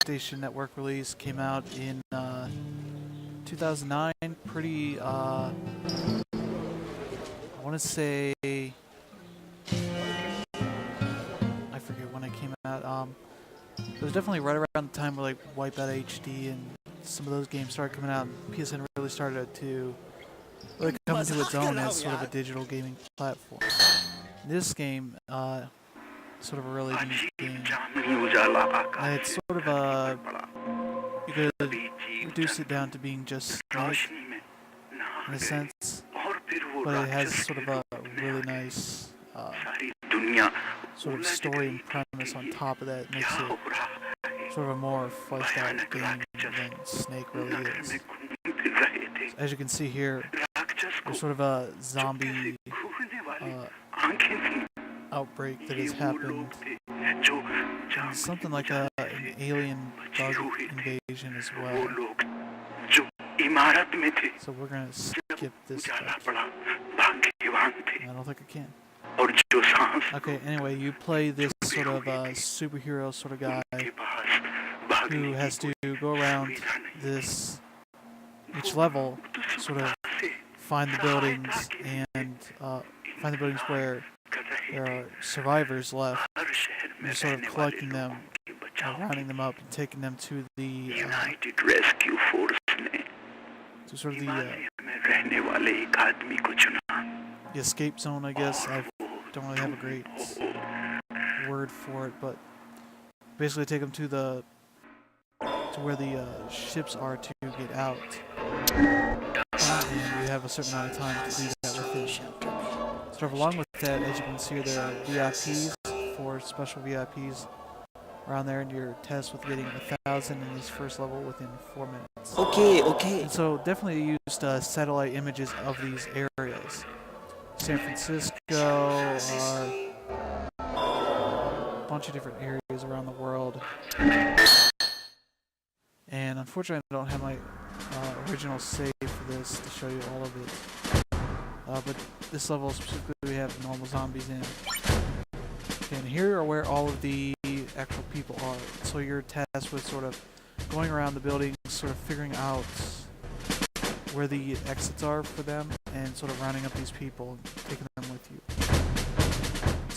PlayStation Network release, came out in 2009. Pretty, I want to say, I forget when it came out. It was definitely right around the time where like Wipeout HD and some of those games started coming out. And PSN really started to really come into its own as sort of a digital gaming platform. This game, sort of a really neat game. And it's sort of a, you could reduce it down to being just Snake in a sense, but it has sort of a really nice sort of story and premise on top of that. Makes it sort of a more fleshed out game than Snake really is. So as you can see here, there's sort of a zombie outbreak that has happened. And something like an alien bug invasion as well. So we're gonna skip this part. I don't think I can. Okay, anyway, you play this sort of superhero sort of guy who has to go around this, each level, sort of find the buildings and find the buildings where there are survivors left. You're sort of collecting them, rounding them up, and taking them to the United Rescue Force, to sort of the escape zone, I guess. I don't really have a great word for it, but basically take them to where the ships are to get out. And you have a certain amount of time to do that within. Sort of along with that, as you can see, there are VIPs, 4 special VIPs around there, and your test with getting 1,000 in this first level within 4 minutes. Okay. And so definitely used satellite images of these areas. San Francisco, a bunch of different areas around the world. And unfortunately, I don't have my original save for this to show you all of it. But this level specifically, we have normal zombies in. And here are where all of the actual people are. So you're tasked with sort of going around the building, sort of figuring out where the exits are for them, and sort of rounding up these people and taking them with you.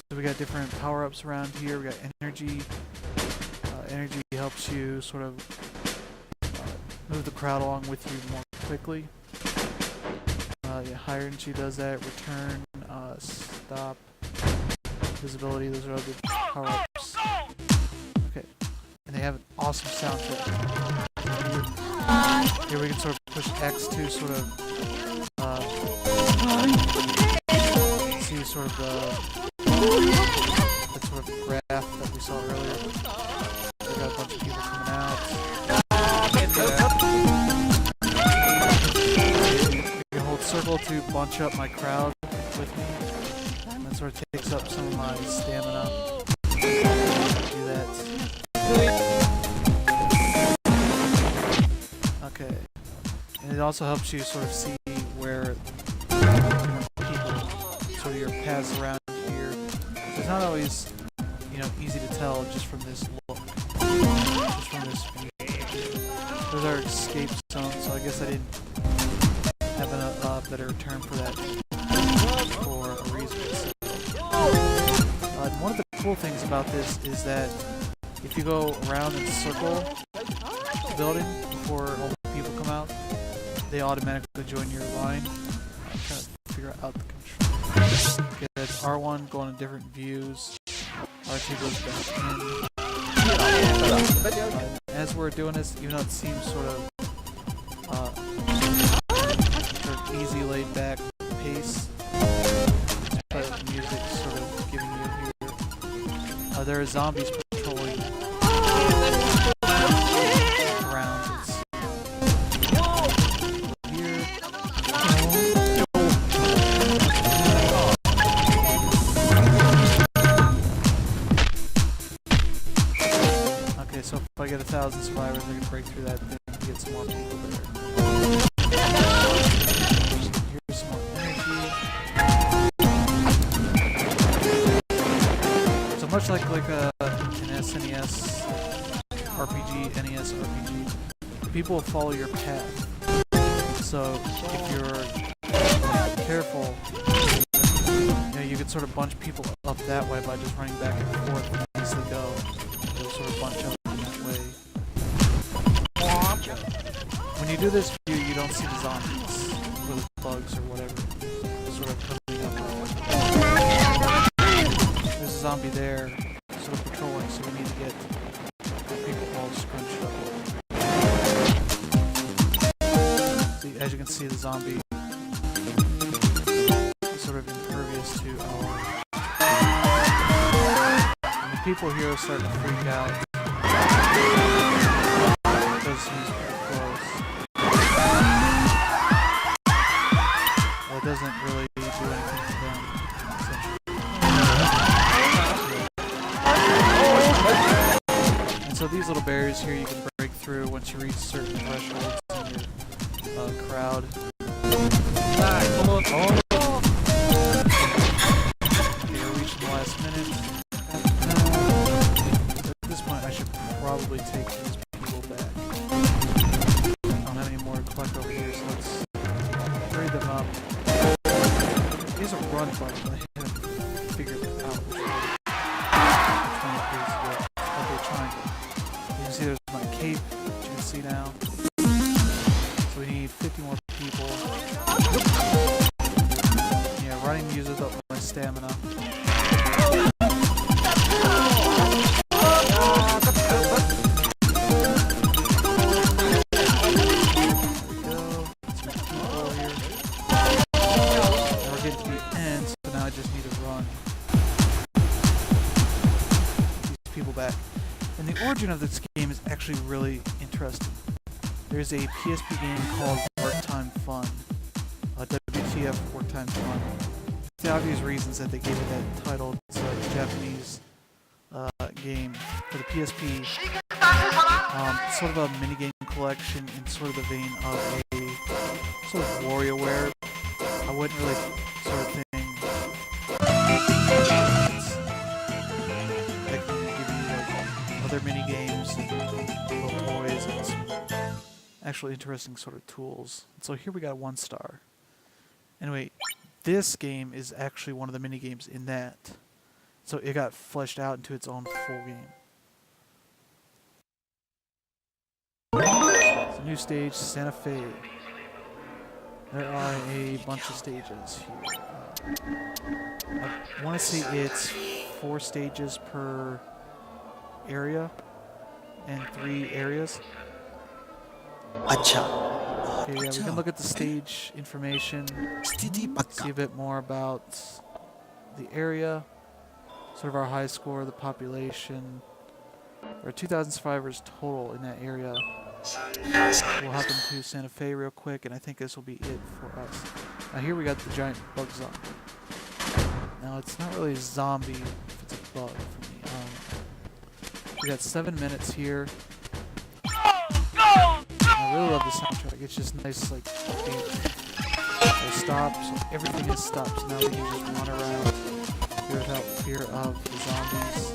So we got different power-ups around here. We got energy. Energy helps you sort of move the crowd along with you more quickly. Higher energy does that. Return, stop, visibility. Those are other power-ups. Okay, and they have an awesome soundtrack. Here we can sort of push X to sort of see sort of the sort of graph that we saw earlier. We got a bunch of people coming out. You can hold circle to bunch up my crowd with me. And that sort of takes up some of my stamina. Do that. Okay. And it also helps you sort of see where people, sort of your paths around here. It's not always, easy to tell just from this look, just from this view. Those are escape zones, so I guess I didn't have a better term for that for a reason. One of the cool things about this is that if you go around and circle the building before all the people come out, they automatically join your line. I'm trying to figure out the control. Okay, that's R1 going to different views. R2 goes back in. As we're doing this, even though it seems sort of easy, laid back pace, but the music sort of giving you here. There are zombies patrolling around. Here. Okay, so if I get 1,000 survivors, I can break through that thing and get some more people there. Here's some more energy. So much like an SNES RPG, NES RPG, people will follow your path. So if you're careful, you can sort of bunch people up that way by just running back and forth as they go. They'll sort of bunch up in that way. When you do this view, you don't see the zombies or the bugs or whatever sort of coming up. There's a zombie there, sort of patrolling, so we need to get people all scrunched up. See, as you can see, the zombie is sort of impervious to our... And the people here are starting to freak out. Because he's pretty close. Well, it doesn't really do anything to them, essentially. And so these little barriers here you can break through once you reach certain thresholds in your crowd. Okay, we're reaching the last minute. At this point, I should probably take these people back. I don't have any more to collect over here, so let's hurry them up. These are run buttons. I haven't figured it out. Okay, triangle. You can see there's my cape, which you can see now. So we need 50 more people. Yeah, running uses up my stamina. And the origin of this game is actually really interesting. There's a PSP game called Work Time Fun. WTF Work Time Fun. The obvious reasons that they gave it that title. It's a Japanese game for the PSP. Sort of a minigame collection in sort of the vein of a sort of WarioWare. I wouldn't really sort of think other mini games and little toys and some actually interesting sort of tools. So here we got 1 star. Anyway, this game is actually one of the mini games in that. So it got fleshed out into its own full game. It's a new stage, Santa Fe. There are a bunch of stages here. I want to say it's 4 stages per area and 3 areas. Okay, yeah, we can look at the stage information, see a bit more about the area, sort of our high score, the population. There are 2,000 survivors total in that area. We'll hop into Santa Fe real quick, and I think this will be it for us. Now here we got the giant bug zombie. Now it's not really a zombie if it's a bug for me. We got 7 minutes here. I really love the soundtrack. It's just nice, like, so stop. So everything is stopped. So now we can just run around here without fear of the zombies.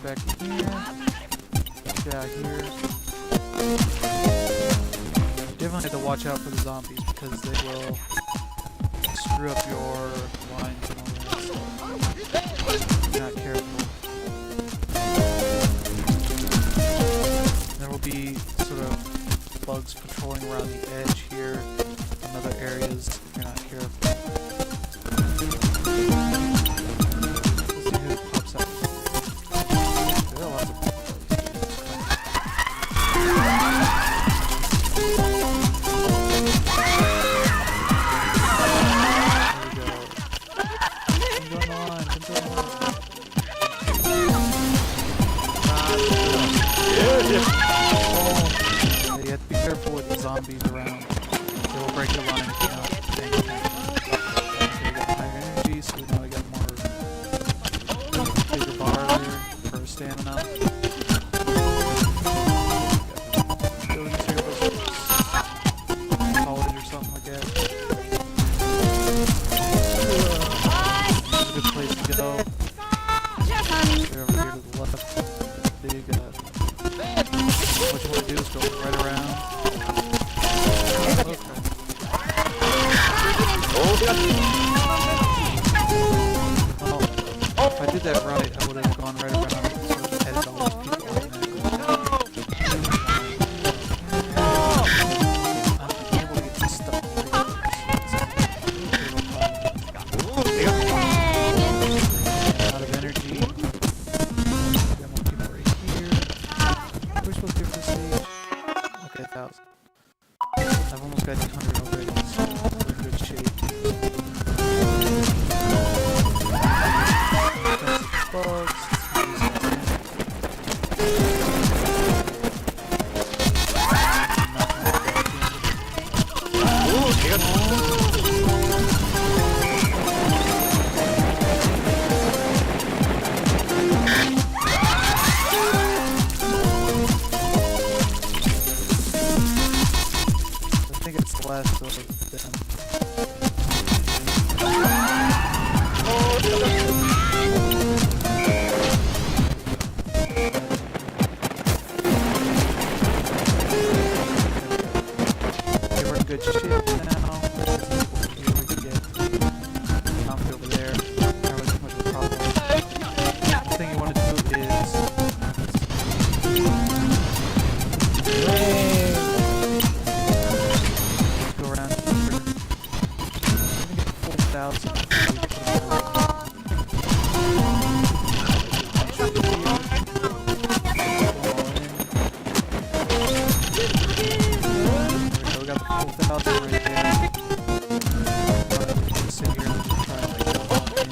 Back here. Out here. Definitely have to watch out for the zombies because they will screw up your lines and all that stuff. If you're not careful. There will be sort of bugs patrolling around the edge here in other areas if you're not careful. Let's see who pops out. There are lots of bugs. You have to be careful with the zombies around. They will break the line if you're not paying attention. Okay, we got higher energy, so now we got more bigger bar here for stamina. go right around. Okay. Well, if I did that right, I would have gone right around. So it headed all these people automatically. I'm able to get this stuff. Out of energy. Got more people right here. We're supposed to do for this stage. Okay, 1,000. I've almost got 200 already, so we're in good shape. Bugs. I think it's the last of them. Okay, we're in good shape now. Here we can get Tommy over there. Not really too much of a problem. The thing you want to do is go around and get 4,000. We got the 4,000 right there. Just sit here and try and like go all in.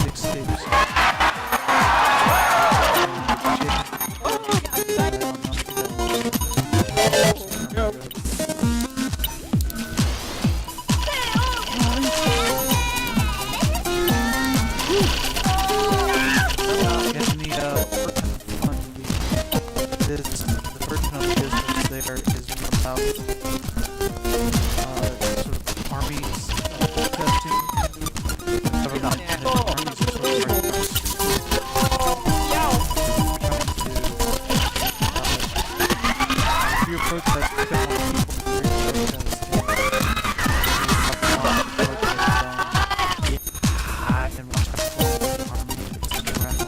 Big stage. The version of business there is about sort of armies testing. Never not armies are sort of if you approach that and watch the army around.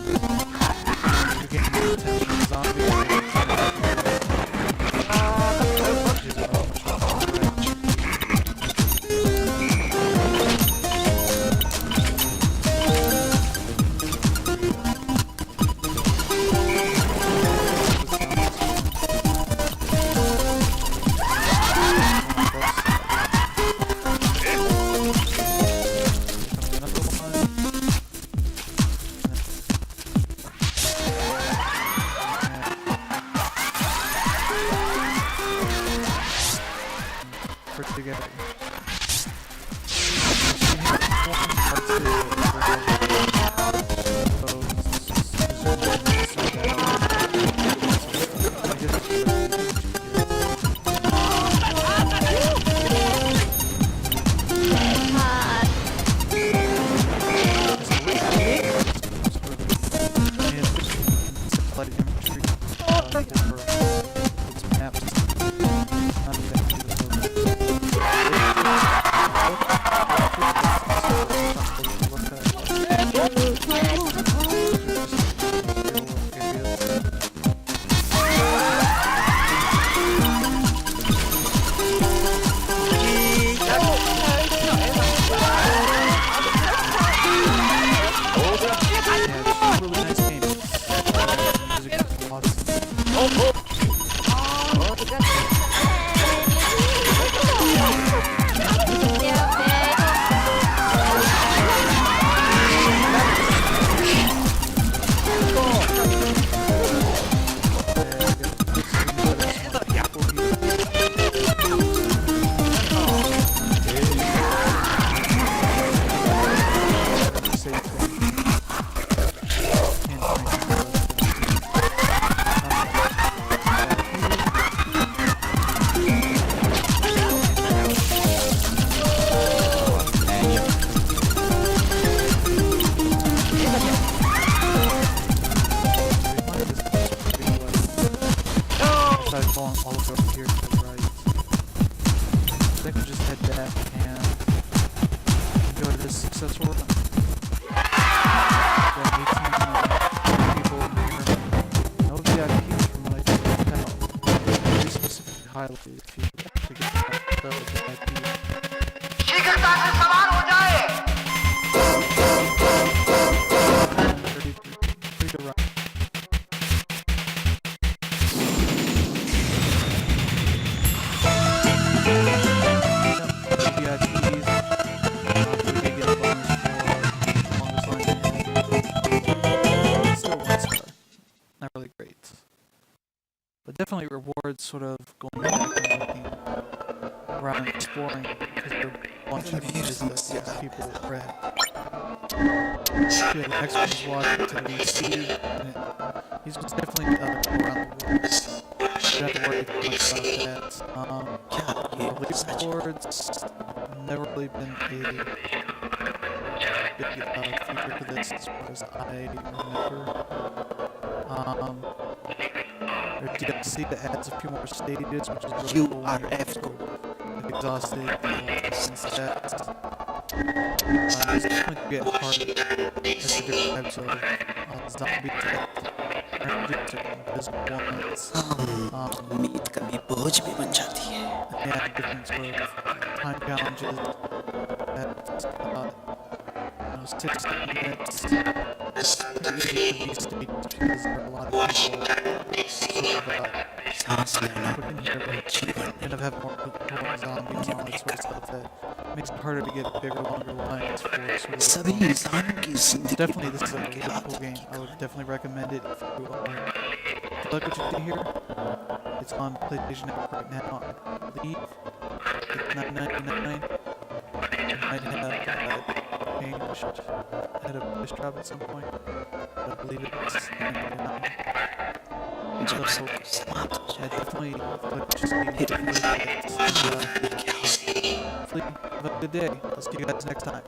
You're getting the attention of zombies. Together. Really nice game. highly if you actually get the IP. शीघ्रता से सवार हो जाए। 33 to run. VIPs, we did get a bonus for longest line ahead. Still 1 star. Not really great. But definitely rewards sort of going back and looking around and exploring because there are a bunch of places that these people were at. Yeah, the next one is Washington DC, and he's just definitely around the world. You don't have to worry too much about that. Leaderboards, never really been a big feature for this as far as I remember. There's DLC that adds a few more stages, which is really cool. You are F-Go. Exhausted, and stats. It's definitely gonna get harder as the different types of zombies that are introduced in invisible ones. उम्मीद कभी बोझ भी बन जाती है। And they have different sort of time challenges at 60 minutes. Pretty easy for these stages because there are a lot of people sort of सांस लेना put in here, but जीवन end up having more zombies and all that sort of stuff that makes it harder to get bigger, longer lines for sort of. सभी इंसानों की जिंदगी Definitely, this is a भगवान के really हाथ cool game. I would definitely recommend it if you like what you see here. It's on PlayStation Network right now. I believe it's $9.99. It might have changed at a price drop at some point, but I believe it's $9.99. जब सब कुछ समाप्त हो I जाए definitely like what you see. फिर Hopefully, have a good day. I'll see you guys next time.